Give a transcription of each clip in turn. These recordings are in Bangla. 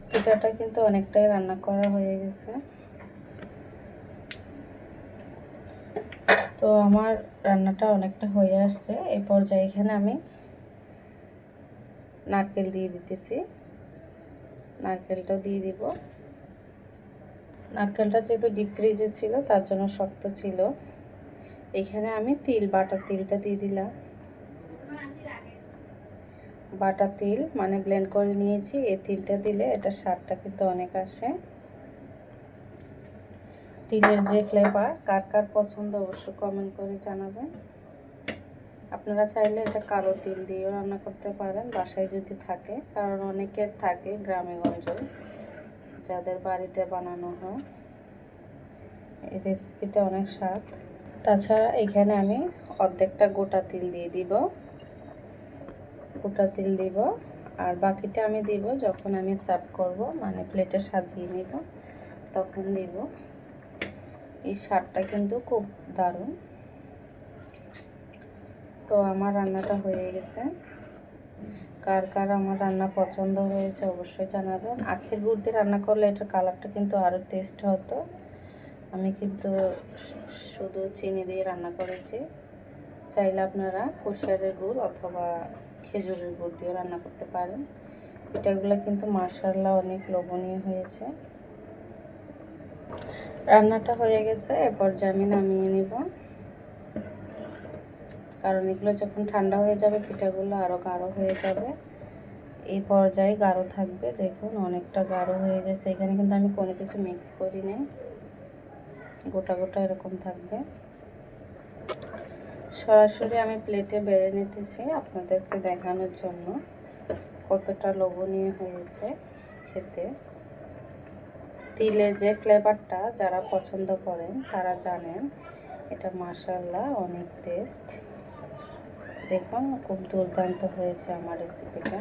পিঠাটা কিন্তু অনেকটাই রান্না করা হয়ে গেছে। তো আমার রান্নাটা অনেকটা হয়ে আসছে। এই পর্যায়ে এখানে আমি নারকেল দিয়ে দিতেছি। নারকেলটাও দিয়ে দিব। নারকেলটা যেহেতু ডিপ ফ্রিজে ছিল তার জন্য শক্ত ছিল। এখানে আমি বাটা তিলটা দিয়ে দিলাম। বাটা তিল মানে ব্লেন্ড করে নিয়েছি। এই তিলটা দিলে এটা স্বাদটা কিন্তু অনেক আসে। তিলের যে ফ্লেভার কার কার পছন্দ অবশ্যই কমেন্ট করে জানাবেন। আপনারা চাইলে এটা কালো তিল দিয়েও রান্না করতে পারেন বাসায় যদি থাকে, কারণ অনেকের থাকে গ্রামে গঞ্জে যাদের বাড়িতে বানানো হয়। এই রেসিপিটা অনেক স্বাদ। তাছাড়া এখানে আমি অর্ধেকটা গোটা তিল দিয়ে দিব। গোটা তিল দিব আর বাকিটা আমি দিব যখন আমি সার্ভ করব, মানে প্লেটে সাজিয়ে নিব তখন দিব। এই স্বাদটা কিন্তু খুব দারুণ। তো আমার রান্নাটা হয়ে গেছে। কার কার আমার রান্না পছন্দ হয়েছে অবশ্যই জানাবেন। আখের গুড় দিয়ে রান্না করলে এটার কালারটা কিন্তু আরও টেস্ট হতো। আমি কিন্তু শুধু চিনি দিয়ে রান্না করেছি। চাইলে আপনারা কুশিয়ারের গুড় অথবা খেজুরের গুড় দিয়ে রান্না করতে পারেন। পিঠাগুলো কিন্তু মাশাআল্লাহ অনেক লোভনীয় হয়েছে। রান্নাটা হয়ে গেছে। এরপর আমি নামিয়ে নিব, কারণ এগুলো যখন ঠান্ডা হয়ে যাবে পিঠাগুলো আরও গাঢ় হয়ে যাবে। এই পর্যায়ে গাঢ় থাকবে। দেখুন অনেকটা গাঢ় হয়ে গেছে। এখানে কিন্তু আমি কোনো কিছু মিক্স করি নাই, গোটা গোটা এরকম থাকবে। সরাসরি আমি প্লেটে বেড়ে নিতেছি আপনাদেরকে দেখানোর জন্য কতটা লোভনীয় হয়েছে খেতে। তিলের যে ফ্লেভারটা যারা পছন্দ করেন তারা জানেন এটা মাশাআল্লাহ অনেক টেস্ট। দেখুন খুব দুর্দান্ত হয়েছে আমার রেসিপিটা।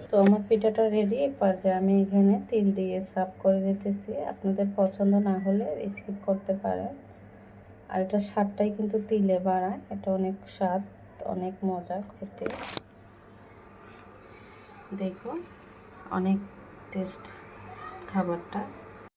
তো আমার পিঠাটা রেডি। এবার যে আমি এখানে তিল দিয়ে সার্ভ করে দিতেছি। আপনাদের পছন্দ না হলে স্কিপ করতে পারেন। আর এটা স্বাদটাই কিন্তু তিলে বাড়ায়। এটা অনেক স্বাদ, অনেক মজা খেতে। দেখুন অনেক টেস্ট খাবারটা।